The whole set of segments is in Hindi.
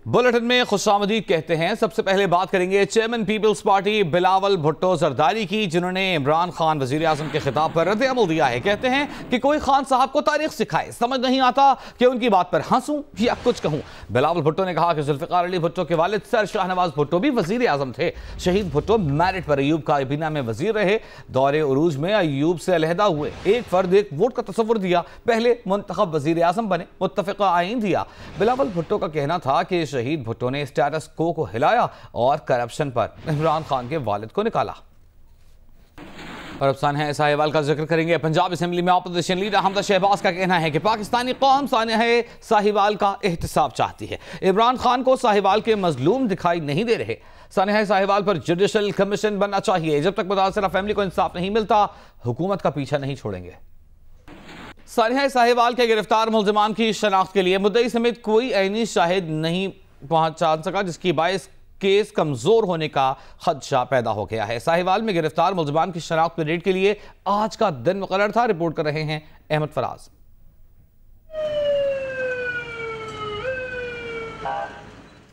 बुलेटिन में खुशामदीद कहते हैं। सबसे पहले बात करेंगे chairman peoples party Bilawal Bhutto Zardari की, जिन्होंने इमरान खान वजीर आजम के खिताब पर रद्द अमल दिया है। कहते हैं कि कोई खान साहब को तारीख सिखाए, समझ नहीं आता कि उनकी बात पर हंसूं या कुछ कहूं। बिलावल भुट्टो ने कहा कि जुल्फिकार अली भुट्टो के वालिद सर शाहनवाज भुट्टो भी वजीर आजम थे। शहीद भुट्टो मैरिट पर अयूब काबीना में वजीर रहे। दौरे उरूज में अयूब से अलहदा हुए, एक फर्द एक वोट का तस्वुर दिया, पहले मुंतखब वजीर आजम बने, मुत्तफिका आइन दिया। बिलावल भुट्टो का कहना था कि शहीद भुट्टो ने स्टेटस को हिलाया और करप्शन पर इमरान खान के वालिद को निकाला। और अब सानिया साहिवाल का जिक्र करेंगे। पंजाब असेंबली में अपोजिशन लीडर हमजा शहबाज का कहना है कि पाकिस्तानी कौम सानिया साहिवाल का एहतसाब चाहती है। इमरान खान को साहिवाल के मजलूम दिखाई नहीं दे रहे। सानिया साहिवाल पर जुडिशल कमीशन बनना चाहिए। जब तक मुतासरा फैमिली को इंसाफ नहीं मिलता, हुकूमत का पीछा नहीं छोड़ेंगे। सानिया साहिवाल के गिरफ्तार मुल्जिमान की शनाख्त के लिए मुद्दई समेत कोई ऐनी शाहिद नहीं पहुंचा सका, जिसकी बायस केस कमजोर होने का खदशा पैदा हो गया है। साहिवाल में गिरफ्तार मुल्जिमान की शनाख्त परेड के लिए आज का दिन मुकर्रर था। रिपोर्ट कर रहे हैं अहमद फराज।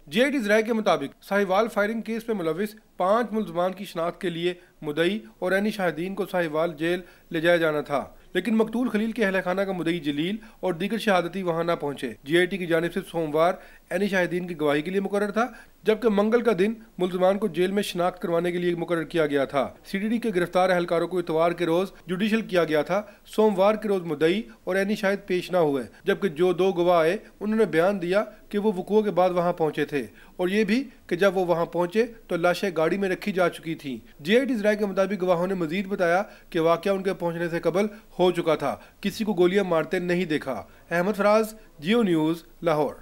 जेआईटी राय के मुताबिक साहिवाल फायरिंग केस में मुलविस 5 मुल्जिमान की शनाख्त के लिए मुद्दई और ऐनी शाहिदीन को साहिवाल जेल ले जाया जाना था, लेकिन मकतूल खलील के अहल खाना का मुद्दई जलील और दीगर शहादती वहां ना पहुंचे। जीआईटी की जानिब से सोमवार ऐनी शाहिदीन की गवाही के लिए मुकर्रर था, जबकि मंगल का दिन मुल्जिमान को जेल में शनाख्त करवाने के लिए मुकर्रर किया गया था। सीडीडी के गिरफ्तार अहलकारों को इतवार के रोज जुडिशल किया गया था। सोमवार के रोज मुद्दई और ऐनी शाहिद पेश न हुए, जबकि जो 2 गवाह आए उन्होंने बयान दिया कि वो वकूअ के बाद वहां पहुंचे थे, और ये भी कि जब वो वहां पहुंचे तो लाशें गाड़ी में रखी जा चुकी थी। जीआईटी राय के मुताबिक गवाहों ने मजीद बताया कि वाकया उनके पहुंचने से कबल हो चुका था, किसी को गोलियां मारते नहीं देखा। अहमद फराज, जियो न्यूज, लाहौर।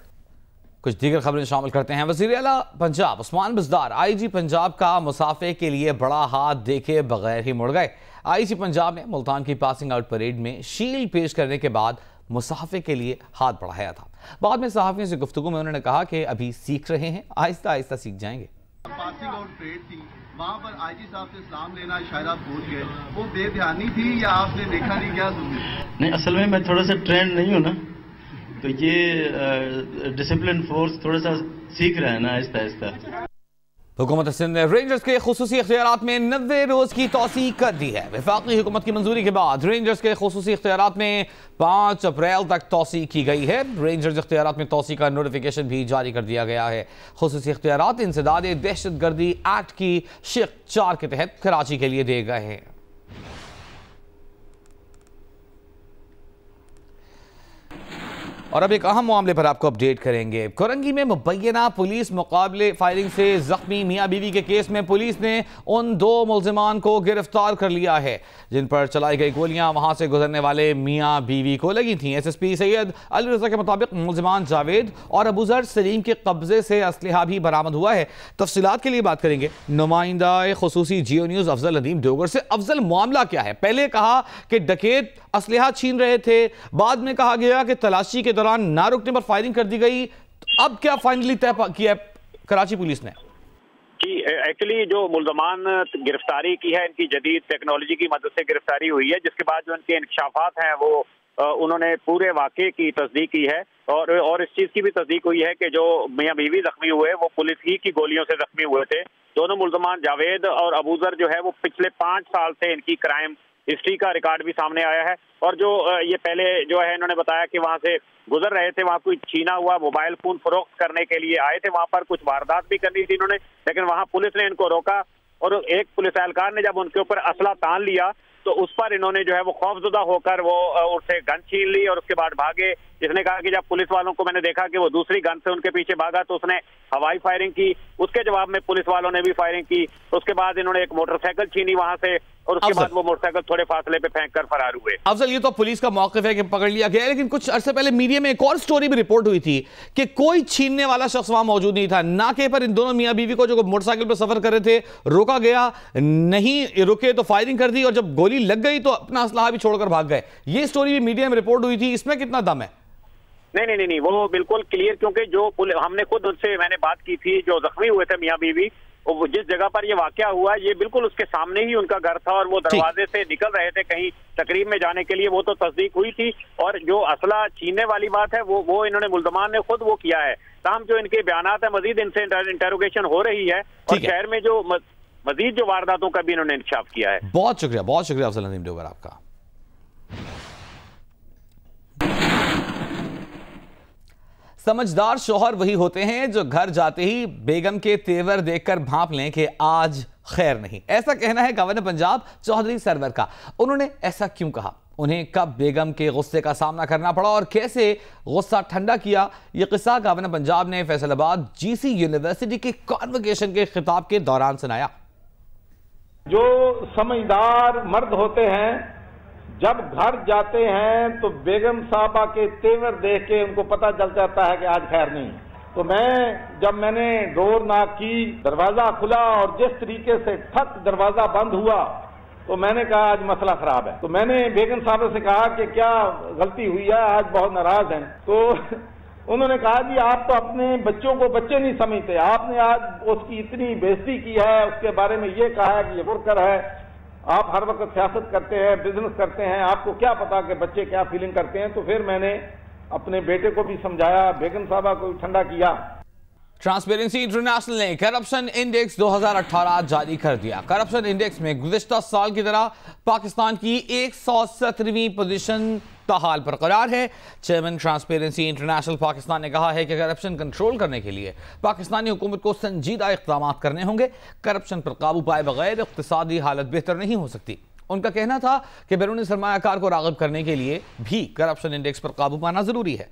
कुछ दीगर खबरें शामिल करते हैं। वज़ीर आला पंजाब उस्मान बिज़दार आईजी पंजाब का मुसाफे के लिए बड़ा हाथ देखे बगैर ही मुड़ गए। आईजी पंजाब ने मुल्तान की पासिंग आउट परेड में शील्ड पेश करने के बाद मुसाफे के लिए हाथ बढ़ाया था। बाद में सहाफ़ियों से गुफ्तगू में उन्होंने कहा कि अभी सीख रहे हैं, आहिस्ता आहिस्ता सीख जाएंगे। पासिंग आउट परेड थी, वहाँ पर आईजी साहब से सलाम लेना शायद आप भूल गए, वो बेध्यानी थी या आपने देखा नहीं, क्या सुने? नहीं, असल में मैं थोड़ा सा ट्रेंड नहीं हूँ ना, तो ये डिसिप्लिन फोर्स थोड़ा सा सीख रहा है ना आहिस्ता आहिस्ता। हुकूमत सिंध ने रेंजर्स के खुसूसी इख्तियारात में 90 रोज की तौसीक कर दी है। वफाकी हुकूमत की मंजूरी के बाद रेंजर्स के खुसूसी इख्तियारात में 5 अप्रैल तक तौसीक की गई है। रेंजर्स इख्तियारात में तौसीक का नोटिफिकेशन भी जारी कर दिया गया है। खुसूसी इख्तियारात इंसदाद दहशतगर्दी एक्ट की शिक 4 के तहत कराची के लिए दिए गए हैं। और अब एक अहम मामले पर आपको अपडेट करेंगे। कोरंगी में मुबैना पुलिस मुकाबले फायरिंग से जख्मी मियाँ बीवी के केस में पुलिस ने उन 2 मुल्जिमान को गिरफ्तार कर लिया है जिन पर चलाई गई गोलियां वहां से गुजरने वाले मियाँ बीवी को लगी थीं। एसएसपी सैयद अली रजा के मुताबिक मुल्जिमान जावेद और अबूजर सलीम के कब्जे से असलहा भी बरामद हुआ है। तफसीलात के लिए बात करेंगे नुमाइंदा खुसूसी जियो न्यूज अफजल नदीम डोगर से। अफजल, मामला क्या है? पहले कहा कि डकैत असलहा छीन रहे थे, बाद में कहा गया कि तलाशी के दौरान ना रुकने पर फायरिंग कर दी गई। अब क्या फाइनली तय किया कराची पुलिस ने? जी, एक्चुअली जो मुल्ज़मान गिरफ्तारी की है, इनकी जदीद टेक्नोलॉजी की मदद से गिरफ्तारी हुई है, जिसके बाद जो इनके इंकशाफात हैं वो उन्होंने पूरे वाक़े की तस्दीक की है। और इस चीज़ की भी तस्दीक हुई है कि जो मियाँ बीवी जख्मी हुए वो पुलिस ही की गोलियों से जख्मी हुए थे। दोनों मुल्ज़मान जावेद और अबूजर जो है वो पिछले 5 साल से इनकी क्राइम हिस्ट्री का रिकॉर्ड भी सामने आया है। और जो ये पहले जो है इन्होंने बताया कि वहां से गुजर रहे थे, वहां कोई छीना हुआ मोबाइल फोन फरोख्त करने के लिए आए थे, वहां पर कुछ वारदात भी करनी थी इन्होंने, लेकिन वहां पुलिस ने इनको रोका और एक पुलिस एहलकार ने जब उनके ऊपर असला तान लिया तो उस पर इन्होंने जो है वो खौफजुदा होकर वो उससे गन छीन ली और उसके बाद भागे। जिसने कहा कि जब पुलिस वालों को मैंने देखा कि वो दूसरी गन से उनके पीछे भागा तो उसने हवाई फायरिंग की, उसके जवाब में पुलिस वालों ने भी फायरिंग की। उसके बाद इन्होंने एक मोटरसाइकिल छीनी वहां से और उसके बाद वो मोटरसाइकिल थोड़े फासले पे फेंक कर फरार हुए। अफजल, ये तो पुलिस का मौक़िफ़ है कि पकड़ लिया गया, लेकिन कुछ अरसे पहले मीडिया में एक और स्टोरी भी रिपोर्ट हुई थी कि कोई छीनने वाला शख्स वहां मौजूद नहीं था। नाके पर इन दोनों मियाँ बीवी को जो मोटरसाइकिल पर सफर कर रहे थे रोका गया, नहीं रुके तो फायरिंग कर दी और जब गोली लग गई तो अपना असलहा भी छोड़कर भाग गए। ये स्टोरी भी मीडिया में रिपोर्ट हुई थी, इसमें कितना दम है? नहीं, वो बिल्कुल क्लियर, क्योंकि जो हमने खुद उनसे मैंने बात की थी, जो जख्मी हुए थे मियाँ बीवी, जिस जगह पर ये वाकया हुआ ये बिल्कुल उसके सामने ही उनका घर था और वो दरवाजे से निकल रहे थे कहीं तकरीब में जाने के लिए, वो तो तस्दीक हुई थी। और जो असला छीनने वाली बात है वो इन्होंने मुल्जमान ने खुद वो किया है। तमाम जो इनके बयानात है मजीद इनसे इंटेरोगेशन हो रही है और शहर में जो मजीद जो वारदातों का भी इन्होंने इंकशाफ किया है। बहुत शुक्रिया अफजल नदीम डोगर आपका। समझदार शौहर वही होते हैं जो घर जाते ही बेगम के तेवर देखकर भांप लें कि आज खैर नहीं। ऐसा कहना है गवर्नर पंजाब चौधरी सरवर का। उन्होंने ऐसा क्यों कहा, उन्हें कब बेगम के गुस्से का सामना करना पड़ा और कैसे गुस्सा ठंडा किया, यह किस्सा गवर्नर पंजाब ने फैसलाबाद जीसी यूनिवर्सिटी के कॉन्वोकेशन के खिताब के दौरान सुनाया। जो समझदार मर्द होते हैं जब घर जाते हैं तो बेगम साहबा के तेवर देख के उनको पता चल जाता है कि आज खैर नहीं। तो जब मैंने डोर नॉक की, दरवाजा खुला और जिस तरीके से ठक दरवाजा बंद हुआ तो मैंने कहा आज मसला खराब है। तो मैंने बेगम साहबा से कहा कि क्या गलती हुई है, आज बहुत नाराज हैं। तो उन्होंने कहा जी आप तो अपने बच्चों को बच्चे नहीं समझते, आपने आज उसकी इतनी बेइज्जती की है, उसके बारे में ये कहा है कि ये बुरकर है, आप हर वक्त सियासत करते हैं, बिजनेस करते हैं, आपको क्या पता कि बच्चे क्या फीलिंग करते हैं। तो फिर मैंने अपने बेटे को भी समझाया, बेगम साहबा को भी ठंडा किया। ट्रांसपेरेंसी इंटरनेशनल ने करप्शन इंडेक्स 2018 जारी कर दिया। करप्शन इंडेक्स में गुज़िश्ता साल की तरह पाकिस्तान की 117वीं पोजीशन ताहाल बरकरार है। चेयरमैन ट्रांसपेरेंसी इंटरनेशनल पाकिस्तान ने कहा है कि करप्शन कंट्रोल करने के लिए पाकिस्तानी हुकूमत को संजीदा इक़दाम करने होंगे। करप्शन पर काबू पाए बगैर इक़्तिसादी हालत बेहतर नहीं हो सकती। उनका कहना था कि बैरूनी सरमायाकार को राग़िब करने के लिए भी करप्शन इंडेक्स पर काबू पाना जरूरी है।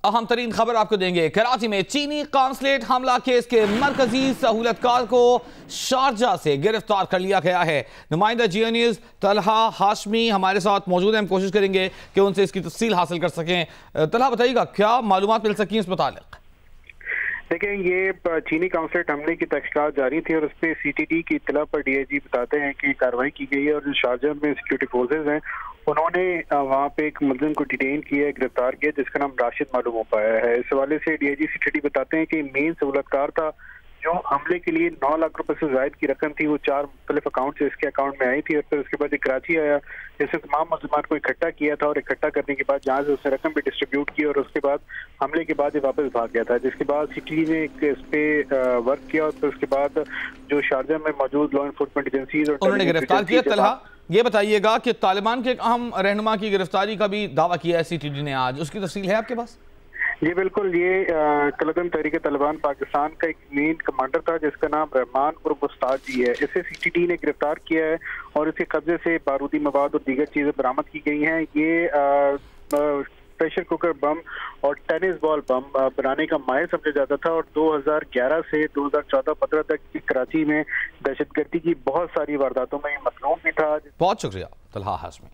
अहम तरीन खबर आपको देंगे। कराची में चीनी कॉन्सुलेट हमला केस के मरकजी सहूलतकार को शारजा से गिरफ्तार कर लिया गया है। नुमाइंदा जियो न्यूज़ तलहा हाशमी हमारे साथ मौजूद हैं। हम कोशिश करेंगे कि उनसे इसकी तफसील हासिल कर सकें। तलहा बताइएगा क्या मालूमात मिल सकी इस मुतालिक? देखिए ये चीनी कॉन्सुलेट हमले की तहकीकात जारी थी और उस पर CTD की इत्तला पर DIG बताते हैं कि कार्रवाई की गई है और जो शारजा में सिक्योरिटी फोर्सेज हैं उन्होंने वहाँ पे एक मुलजिम को डिटेन किया, गिरफ्तार किया जिसका नाम राशिद मालूम हो पाया है। इस हवाले से DIG CTD बताते हैं कि मेन सहूलतकार था जो हमले के लिए 9 लाख रुपए से ज्यादा की रकम थी वो 4 मुख्तलिफ अकाउंट से इसके अकाउंट में आई थी और फिर उसके बाद कराची आया, इससे तमाम मुसलमान को इकट्ठा किया था और इकट्ठा करने के बाद जहाँ से उसने रकम भी डिस्ट्रीब्यूट की और उसके बाद हमले के बाद ये वापस भाग गया था, जिसके बाद CTD ने इस पे वर्क किया और फिर उसके बाद जो शारजा में मौजूद लॉ एनफोर्समेंट एजेंसीज और उन्होंने गिरफ्तार किया। तलहा ये बताइएगा कि तालिबान के अहम रहनुमा की गिरफ्तारी का भी दावा किया है CTD ने आज, उसकी तफसील है आपके पास? जी बिल्कुल, ये कलदम तहरीक तालिबान पाकिस्तान का एक मेन कमांडर था जिसका नाम रहमान उर्फ उस्ताद जी है। इसे CTD ने गिरफ्तार किया है और इसके कब्जे से बारूदी मवाद और दीगर चीजें बरामद की गई हैं। ये प्रेशर कुकर बम और टेनिस बॉल बम बनाने का माहिर समझा जाता था और 2011 से 2014-15 तक कराची में दहशतगर्दी की बहुत सारी वारदातों में मसरूफ भी था। बहुत शुक्रिया तलहा हाशमी।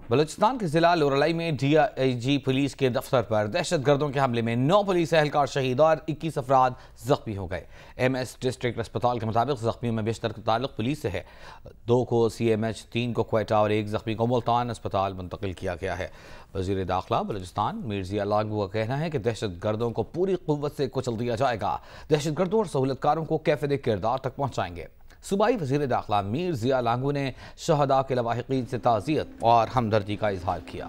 बलूचिस्तान के जिला लोरलाई में DIG पुलिस के दफ्तर पर दहशतगर्दों के हमले में 9 पुलिस एहलकार शहीद और 21 अफराद जख्मी हो गए। MS डिस्ट्रिक्ट अस्पताल के मुताबिक जख्मियों में बेशतर ताल्लुक पुलिस से है। 2 को CMH, 3 को क्वेटा और 1 जख्मी को मुल्तान अस्पताल मुंतकिल किया गया है। वज़ीर दाखिला बलूचिस्तान मीर ज़िया लागू का कहना है कि दहशतगर्दों को पूरी कुव्वत से कुचल दिया जाएगा। दहशतगर्दों और सहूलतकारों को कैफ़े किरदार तक पहुँचाएंगे। सूबाई वज़ीर दाखिला मीर ज़िया लागू ने शहदा के लवाहिकीन से ताज़ियत और हमदर्दी का इजहार किया।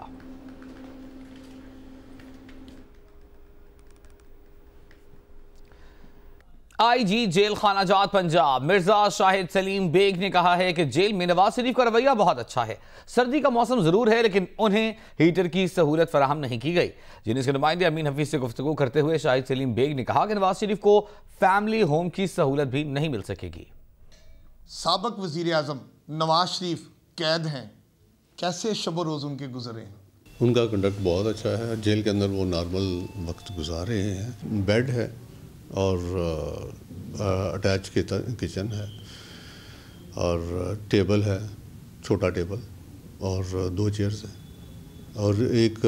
IG जेल खाना जात पंजाब मिर्जा शाहिद सलीम बेग ने कहा है कि जेल में नवाज शरीफ का रवैया बहुत अच्छा है। सर्दी का मौसम जरूर है लेकिन उन्हें हीटर की सहूलत फराहम नहीं की गई। जिन्हें नुमाइंदे अमीन हफीज से गुफ्तगू करते हुए शाहिद सलीम बेग ने कहा कि नवाज शरीफ को फैमिली होम की सहूलत भी नहीं मिल सकेगी। साबिक वज़ीर आज़म नवाज शरीफ कैद हैं, कैसे शब रोज़ उनके गुजरे हैं? उनका कंडक्ट बहुत अच्छा है। जेल के अंदर वो नॉर्मल वक्त गुजार रहे हैं। बेड है और अटैच किचन है और टेबल है, छोटा टेबल और 2 चेयर्स है और एक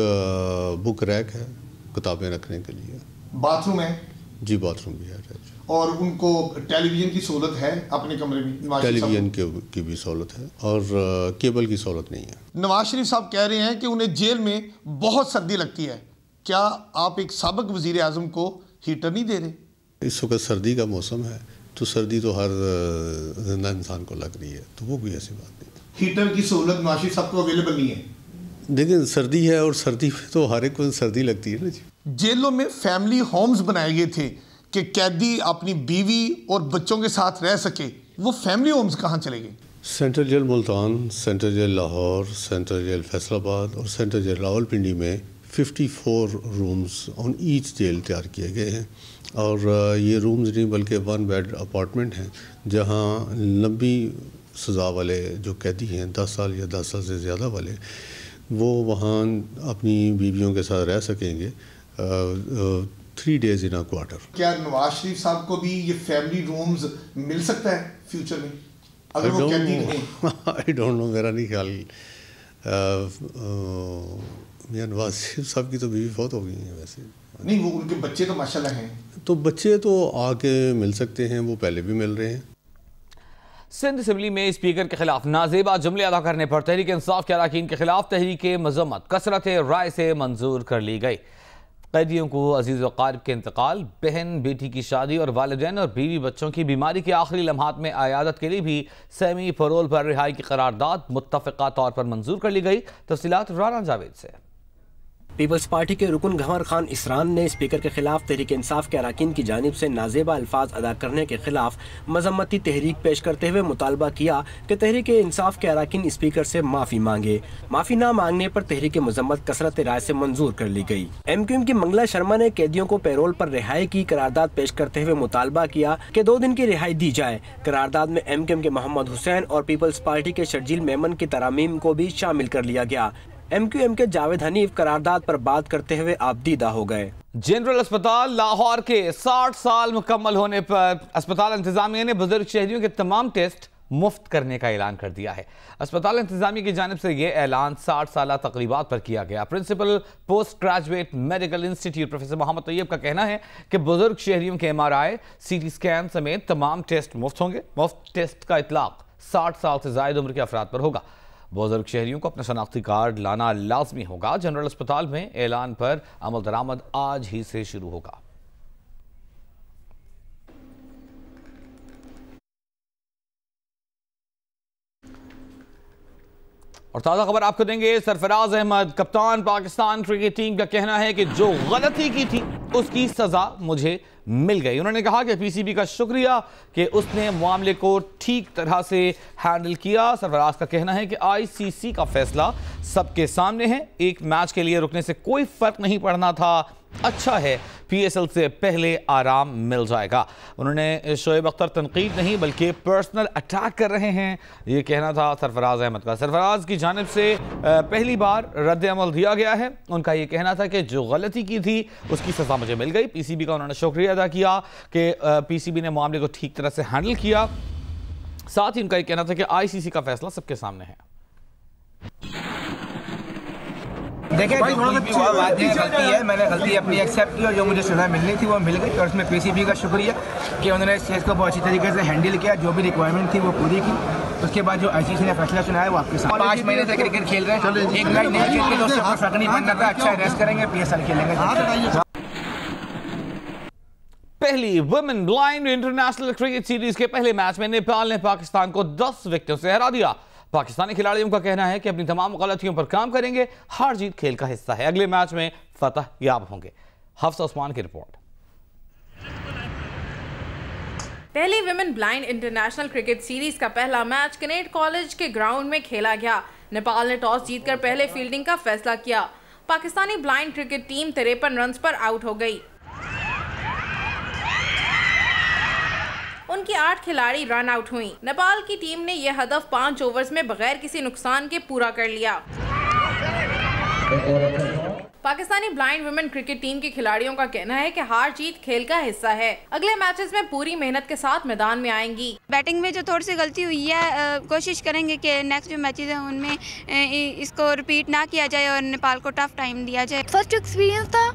बुक रैक है किताबें रखने के लिए। बाथरूम है? जी बाथरूम भी है अटैच। और उनको टेलीविज़न की सहूलत है अपने कमरे में? टेलीविज़न की भी सहूलत है और केबल की सहूलत नहीं है। नवाज शरीफ साहब कह रहे हैं कि उन्हें जेल में बहुत सर्दी लगती है। क्या आप एक साबिक वज़ीर आज़म को हीटर नहीं दे रहे? इस वक्त सर्दी का मौसम है तो सर्दी तो हर जिंदा इंसान को लग रही है, तो वो कोई ऐसी बात नहीं। हीटर की सहूलत नवाज शरीफ साहब को अवेलेबल नहीं है? देखिए सर्दी है और सर्दी में तो हर एक को सर्दी लगती है ना जी। जेलों में फैमिली होम्स बनाए गए थे कि कैदी अपनी बीवी और बच्चों के साथ रह सके, वो फैमिली होम्स कहाँ चले गए? Central jail Multan, central jail Lahore, central jail Faisalabad और सेंट्रल जेल रावलपिंडी में 54 रूम्स ऑन ईच जेल तैयार किए गए हैं। और ये रूम्स नहीं बल्कि 1 बेड अपार्टमेंट हैं जहाँ लंबी सज़ा वाले जो कैदी हैं 10 साल या 10 साल से ज़्यादा वाले, वो वहाँ अपनी बीवियों के साथ रह सकेंगे 3 days इन अ क्वार्टर। क्या नवाज शरीफ साहब को भी ये फैमिली रूम्स मिल सकता है फ्यूचर में अगर वो कैदी हैं? आई डोंट नो, मेरा नहीं ख्याल। नवाज शरीफ साहब की तो बीवी बहुत हो गई हैं वैसे। नहीं, वो उनके बच्चे तो माशाल्लाह हैं। तो बच्चे तो आके मिल सकते हैं, वो पहले भी मिल रहे हैं। सिंध असम्बली में स्पीकर के खिलाफ नाजेबा जुमले अदा करने पर तहरीक इंसाफ के अरकान के खिलाफ तहरीक मजम्मत कसरत राय से मंजूर कर ली गई। कैदियों को अजीज व क़ारिब के इंतकाल, बहन बेटी की शादी और वालिदैन और बीवी बच्चों की बीमारी के आखिरी लम्हात में आयादत के लिए भी सेमी फरोल पर रिहाई की करारदाद मुत्तफ़िक़ा तौर पर मंजूर कर ली गई। तफसीलात राना जावेद से। पीपल्स पार्टी के रुकन गंवर खान इसरान ने स्पीकर के खिलाफ तहरीक इंसाफ के अरकान की जानिब से नाजेबा अल्फाज अदा करने के खिलाफ मजम्मती तहरीक पेश करते हुए मुतालबा किया कि तहरीक इंसाफ के अरकान स्पीकर से माफ़ी मांगे। माफ़ी न मांगने पर तहरीक मजम्मत कसरत राय से मंजूर कर ली गई। MQM की मंगला शर्मा ने कैदियों को पैरोल पर रिहाई की करारदाद पेश करते हुए मुतालबा किया कि 2 दिन की रिहाई दी जाए। करारदाद में MQM के मोहम्मद हुसैन और पीपल्स पार्टी के शर्जील मेमन की तरामीम को भी शामिल कर लिया गया। MQM के जावेद हनीफ करारदाद पर बात करते हुए आपदीदा हो गए। जनरल अस्पताल लाहौर के 60 साल मुकम्मल होने पर अस्पताल इंतजामिया ने बुजुर्ग शहरियों के तमाम टेस्ट मुफ्त करने का ऐलान कर दिया है। अस्पताल इंतजामिया की जानिब से यह ऐलान 60 साल तकरीबात पर किया गया। Principal post graduate medical institute professor Mohammad Tayyab का कहना है कि बुजुर्ग शहरियों के MRI, CT स्कैन समेत तमाम टेस्ट मुफ्त होंगे। मुफ्त टेस्ट का इतलाक 60 साल से ज्यादा उम्र के अफराद पर होगा। बुजुर्ग शहरियों को अपना शनाख्ती कार्ड लाना लाजमी होगा। जनरल अस्पताल में ऐलान पर अमल दरामद आज ही से शुरू होगा। और ताज़ा खबर आपको देंगे। सरफराज अहमद कप्तान पाकिस्तान क्रिकेट टीम का कहना है कि जो गलती की थी उसकी सजा मुझे मिल गई। उन्होंने कहा कि PCB का शुक्रिया कि उसने मामले को ठीक तरह से हैंडल किया। सरफराज का कहना है कि ICC का फैसला सबके सामने है। एक मैच के लिए रुकने से कोई फर्क नहीं पड़ना था। अच्छा है, PSL से पहले आराम मिल जाएगा। उन्होंने शोएब अख्तर तनकीद नहीं बल्कि पर्सनल अटैक कर रहे हैं, ये कहना था सरफराज अहमद का। सरफराज की जानिब से पहली बार रद्द अमल दिया गया है। उनका ये कहना था कि जो गलती की थी उसकी सज़ा मुझे मिल गई। PCB का उन्होंने शुक्रिया अदा किया कि PCB ने मामले को ठीक तरह से हैंडल किया। साथ ही उनका ये कहना था कि ICC का फैसला सबके सामने है। देखिए, गलती है, मैंने गलती अपनी एक्सेप्ट की और जो मुझे सजा मिलनी थी वो मिल गई। और उसमें PCB का शुक्रिया कि उन्होंने इस केस को बहुत अच्छी तरीके से हैंडल किया, जो भी रिक्वायरमेंट थी वो पूरी की। उसके बाद जो ICC ने फैसला सुनाया वो आपके साथ। 5 महीने से क्रिकेट खेल रहे हैं, एक मैच नहीं खेलते तो उससे कोई फर्क नहीं पड़ना था। अच्छा रेस्ट करेंगे, PSL खेलेंगे। पहली women blind international cricket series के पहले मैच में नेपाल ने पाकिस्तान को 10 विकेटों से हरा दिया। पाकिस्तानी खिलाड़ियों का कहना है कि अपनी तमाम गलतियों पर काम करेंगे। हार जीत खेल का हिस्सा है, अगले मैच में फतह याब होंगे। हफ्सा उस्मान की रिपोर्ट। पहली women blind international cricket series का पहला मैच कैनेट कॉलेज के ग्राउंड में खेला गया। नेपाल ने टॉस जीतकर पहले फील्डिंग का फैसला किया। Pakistani blind cricket team 53 run पर आउट हो गई। उनकी 8 खिलाड़ी रन आउट हुई। नेपाल की टीम ने यह हदफ 5 ओवर्स में बगैर किसी नुकसान के पूरा कर लिया। Pakistani blind women cricket team के खिलाड़ियों का कहना है कि हार जीत खेल का हिस्सा है। अगले मैचेस में पूरी मेहनत के साथ मैदान में आएंगी। बैटिंग में जो थोड़ी सी गलती हुई है, कोशिश करेंगे कि नेक्स्ट जो मैचेस हैं उनमें इसको रिपीट ना किया जाए और नेपाल को टफ टाइम दिया जाए। फर्स्ट एक्सपीरियंस था,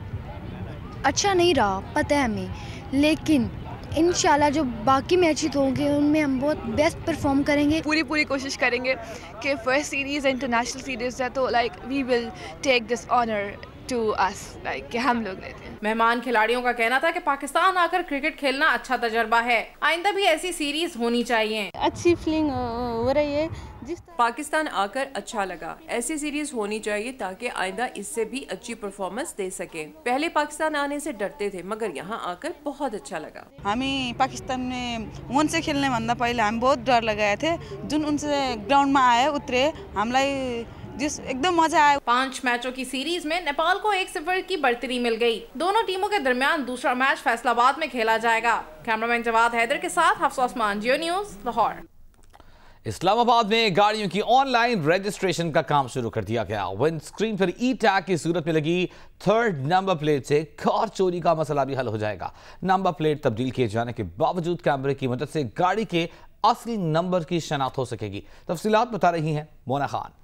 अच्छा नहीं रहा, पता है हमें, लेकिन इंशाल्लाह जो बाकी मैचेस होंगे उनमें हम बहुत बेस्ट परफॉर्म करेंगे। पूरी कोशिश करेंगे कि फर्स्ट सीरीज़ इंटरनेशनल सीरीज़ है तो we will take this honour to us, कि हम लोग लेते हैं। मेहमान खिलाड़ियों का कहना था कि पाकिस्तान आकर क्रिकेट खेलना अच्छा तजर्बा है, आइंदा भी ऐसी सीरीज होनी चाहिए। अच्छी फीलिंग हो रही है, पाकिस्तान आकर अच्छा लगा, ऐसी सीरीज होनी चाहिए ताकि आइंदा इससे भी अच्छी परफॉर्मेंस दे सके। पहले पाकिस्तान आने से डरते थे मगर यहाँ आकर बहुत अच्छा लगा। हमें पाकिस्तान में उनसे खेलने भन्दा पहले हम बहुत डर लगाए थे, जुन उनसे ग्राउंड में आए उतरे हमलाई जिस एकदम मजा आया। 5 मैचों की सीरीज में नेपाल को 1-0 की बढ़तरी मिल गई। दोनों टीमों के दरमियान दूसरा मैच फैसलाबाद में खेला जाएगा। कैमरामैन जवाद हैदर के साथ हफ्सा उस्मान, जियो न्यूज़, लाहौर। इस्लामाबाद में गाड़ियों की ऑनलाइन रजिस्ट्रेशन का काम शुरू कर दिया गया। विंड स्क्रीन पर ई टैग की सूरत में लगी 3rd नंबर प्लेट से कार चोरी का मसला भी हल हो जाएगा। नंबर प्लेट तब्दील किए जाने के बावजूद कैमरे की मदद से गाड़ी के असली नंबर की शनाख्त हो सकेगी। तफसीलात बता रही हैं मोना खान।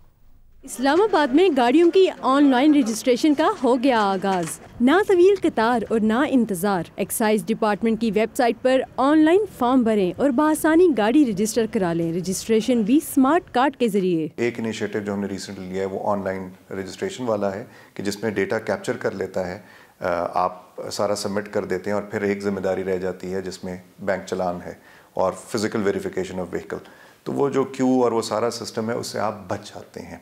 इस्लामाबाद में गाड़ियों की ऑनलाइन रजिस्ट्रेशन का हो गया आगाज। ना तवील कतार और ना इंतजार। एक्साइज डिपार्टमेंट की वेबसाइट पर ऑनलाइन फॉर्म भरें और बआसानी गाड़ी रजिस्टर करा लें। रजिस्ट्रेशन भी स्मार्ट कार्ड के जरिए। एक इनिशिएटिव जो हमने रिसेंटली लिया है वो ऑनलाइन रजिस्ट्रेशन वाला है कि जिसमें डेटा कैप्चर कर लेता है, आप सारा सबमिट कर देते हैं और फिर एक जिम्मेदारी रह जाती है जिसमें बैंक चालान है और फिजिकल वेरिफिकेशन ऑफ व्हीकल। तो वो जो क्यू और वो सारा सिस्टम है उससे आप बच जाते हैं।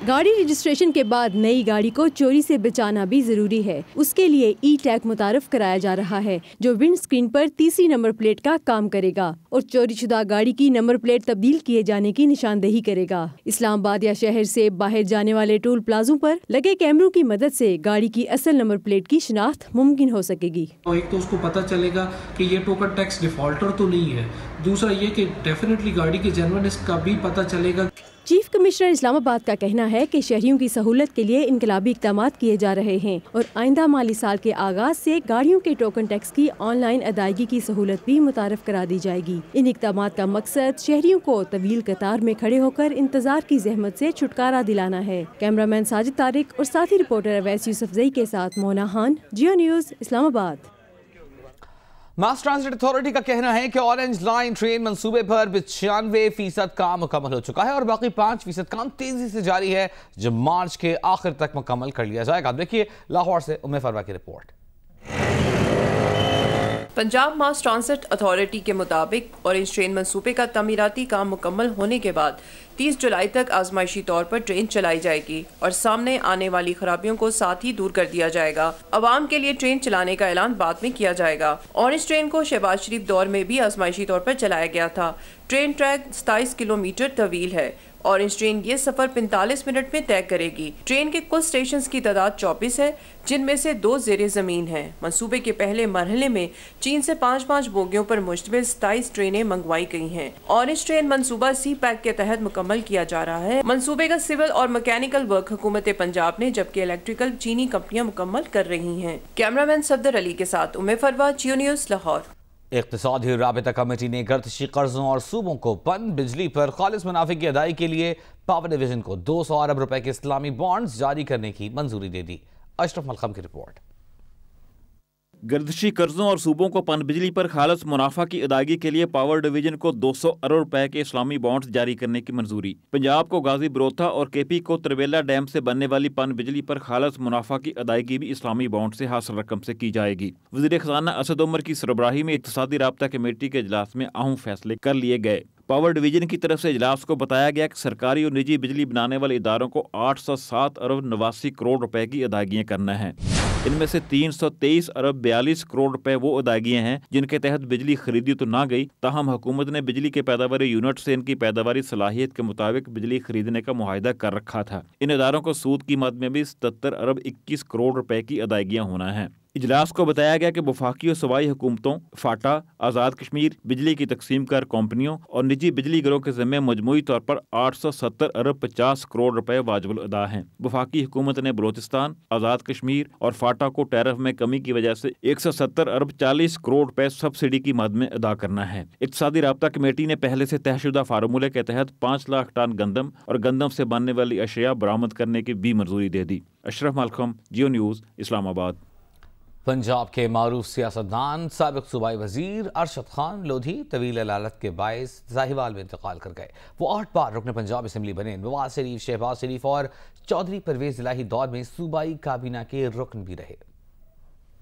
गाड़ी रजिस्ट्रेशन के बाद नई गाड़ी को चोरी से बचाना भी जरूरी है। उसके लिए ई टैग मुतारफ कराया जा रहा है जो विंड स्क्रीन पर तीसरी नंबर प्लेट का काम करेगा और चोरीशुदा गाड़ी की नंबर प्लेट तब्दील किए जाने की निशानदेही करेगा। इस्लामाबाद या शहर से बाहर जाने वाले टोल प्लाजों पर लगे कैमरों की मदद से गाड़ी की असल नंबर प्लेट की शिनाख्त मुमकिन हो सकेगी। एक तो उसको पता चलेगा कि ये टोकन टैक्स डिफॉल्टर तो नहीं है, दूसरा ये कि डेफिनेटली गाड़ी के जेन्युइननेस का भी पता चलेगा। चीफ कमिश्नर इस्लामाबाद का कहना है कि शहरियों की सहूलत के लिए इनकलाबी इक़दाम किए जा रहे हैं और आइंदा माली साल के आगाज से गाड़ियों के टोकन टैक्स की ऑनलाइन अदायगी की सहूलत भी मुतारफ करा दी जाएगी। इन इक़दाम का मकसद शहरियों को तवील कतार में खड़े होकर इंतजार की जहमत से छुटकारा दिलाना है। कैमरामैन साजिद तारिक और साथी रिपोर्टर अवैस यूसुफजई के साथ Mona Khan, Geo News, Islamabad. Mass transit authority का कहना है कि ऑरेंज लाइन ट्रेन मंसूबे पर 95% काम मुकम्मल हो चुका है और बाकी 5% काम तेजी से जारी है जो मार्च के आखिर तक मुकम्मल कर लिया जाएगा। देखिए लाहौर से उम्मे फरवा की रिपोर्ट। पंजाब मास ट्रांजिट अथॉरिटी के मुताबिक ऑरेंज ट्रेन मंसूबे का तमीराती काम मुकम्मल होने के बाद 30 जुलाई तक आजमाइशी तौर पर ट्रेन चलाई जाएगी और सामने आने वाली खराबियों को साथ ही दूर कर दिया जाएगा। अवाम के लिए ट्रेन चलाने का ऐलान बाद में किया जाएगा। ऑरेंज ट्रेन को शहबाज शरीफ दौर में भी आजमाइशी तौर पर चलाया गया था। ट्रेन ट्रैक 27 किलोमीटर तवील है। ऑरेंज ट्रेन ये सफर 45 मिनट में तय करेगी। ट्रेन के कुल स्टेशन की तादाद 24 है जिनमें से 2 ज़ेरे ज़मीन हैं। मंसूबे के पहले मरहले में चीन से 5-5 बोगियों पर मुश्तमिल 27 ट्रेनें मंगवाई गई हैं। ऑरेंज ट्रेन मंसूबा सी पैक के तहत मुकम्मल किया जा रहा है। मंसूबे का सिविल और मैकेनिकल वर्क हुकूमत पंजाब ने जबकि इलेक्ट्रिकल चीनी कंपनियां मुकम्मल कर रही हैं। कैमरामैन सफदर अली के साथ उम्मे फरवा, जियो न्यूज़, लाहौर। इक़्तिसादी राबिता कमेटी ने गर्दिशी कर्जों और सूबों को पन बिजली पर खालिस मुनाफे की अदाई के लिए पावर डिवीजन को 200 अरब रुपए के इस्लामी बॉन्ड्स जारी करने की मंजूरी दे दी। अशरफ मलखम की रिपोर्ट। गर्दिशी कर्जों और सूबों को पन बिजली पर खालस मुनाफा की अदायगी के लिए पावर डिवीजन को 200 अरब रुपए के इस्लामी बॉन्ड्स जारी करने की मंजूरी। पंजाब को गाजी बरोथा और केपी को तरवेला डैम से बनने वाली पन बिजली पर खालस मुनाफा की अदायगी भी इस्लामी बॉन्ड से हासिल रकम से की जाएगी। वज़ीर ख़ज़ाना असद उमर की सरबराही में इक़्तिसादी राब्ता कमेटी के इजलास में अहम फैसले कर लिए गए। पावर डिवीजन की तरफ से इजलास को बताया गया कि सरकारी और निजी बिजली बनाने वाले इदारों को 807 अरब 89 करोड़ रुपए की अदायगियाँ करना है। इनमें से 323 अरब 42 करोड़ रुपए वो अदायगियाँ हैं जिनके तहत बिजली खरीदी तो ना गई, ताहम हुकूमत ने बिजली के पैदावारी यूनिट से इनकी पैदावारी सलाहियत के मुताबिक बिजली खरीदने का मुआहिदा कर रखा था। इन इदारों को सूद की मद में भी 77 अरब 21 करोड़ रुपए की अदायगियाँ होना है। इजलास को बताया गया कि वफाकी और सूबाई हुकूमतों, फाटा, आज़ाद कश्मीर, बिजली की तकसीम कार कंपनियों और निजी बिजली घरों के ज़िम्मे मजमूई तौर पर 870 अरब 50 करोड़ रुपए वाजिबुल अदा हैं। वफाकी हुकूमत ने बलोचिस्तान, आज़ाद कश्मीर और फाटा को टैरिफ में कमी की वजह से 170 अरब 40 करोड़ रुपए सब्सिडी की मद में अदा करना है। इक़्तिसादी राब्ता कमेटी ने पहले से तयशुदा फार्मूले के तहत 5 लाख टन गंदम और गंदम से बनने वाली अशिया बरामद करने की भी मंजूरी दे दी। अशरफ मलखम, जियो न्यूज़, इस्लामाबाद। पंजाब के मारूफ सियासतदान साबिक सूबाई वजीर अरशद खान लोधी तवील अलालत के बायस साहिवाल में इंतकाल कर गए। वो 8 बार रुकन पंजाब असम्बली बने। नवाज शरीफ, शहबाज शरीफ और चौधरी परवेज इलाही दौर में सूबाई काबीना के रुकन भी रहे।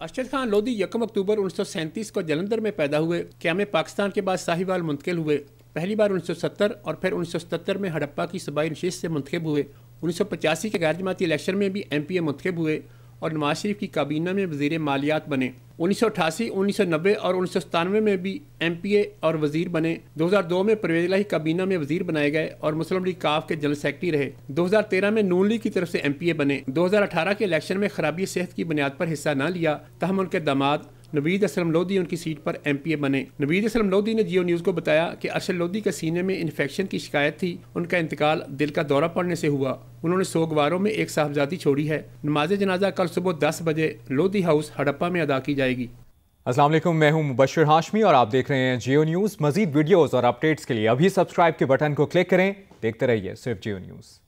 अरशद खान लोधी 1 अक्टूबर 1937 को जलंधर में पैदा हुए। क़याम पाकिस्तान के बाद साहिवाल मुंतकिल हुए। पहली बार 1970 और फिर 1977 में हड़प्पा की सूबाई नशिस्त से मुंतखब हुए। 1985 के गैर जमाती इलेक्शन में भी MPA मुंतखब हुए और नवाज शरीफ की काबीना में वजीर मालियात बने। 1988, 1990 और 1997 में भी MPA और वजीर बने। 2002 में परवेज इलाही काबीना में वजीर बनाए गए और मुस्लिम लीग काफ के जनरल सेक्रेटरी रहे। 2013 में नून लीग की तरफ से MPA बने। 2018 के इलेक्शन में खराबी सेहत की बुनियाद पर हिस्सा न लिया, तहम उनके दामाद नवीद असलम लोधी उनकी सीट पर MPA बने। नवीद असलम लोधी ने जियो न्यूज़ को बताया कि अरशद लोधी के सीने में इन्फेक्शन की शिकायत थी। उनका इंतकाल दिल का दौरा पड़ने से हुआ। उन्होंने सोगवारों में एक साहबजादी छोड़ी है। नमाज जनाजा कल सुबह 10 बजे लोधी हाउस हड़प्पा में अदा की जाएगी। अस्सलाम वालेकुम, मैं हूं मुबश्शिर हाशमी और आप देख रहे हैं जियो न्यूज़। मजीद वीडियोस और अपडेट्स के लिए अभी सब्सक्राइब के बटन को क्लिक करें। देखते रहिए सिर्फ जियो न्यूज़।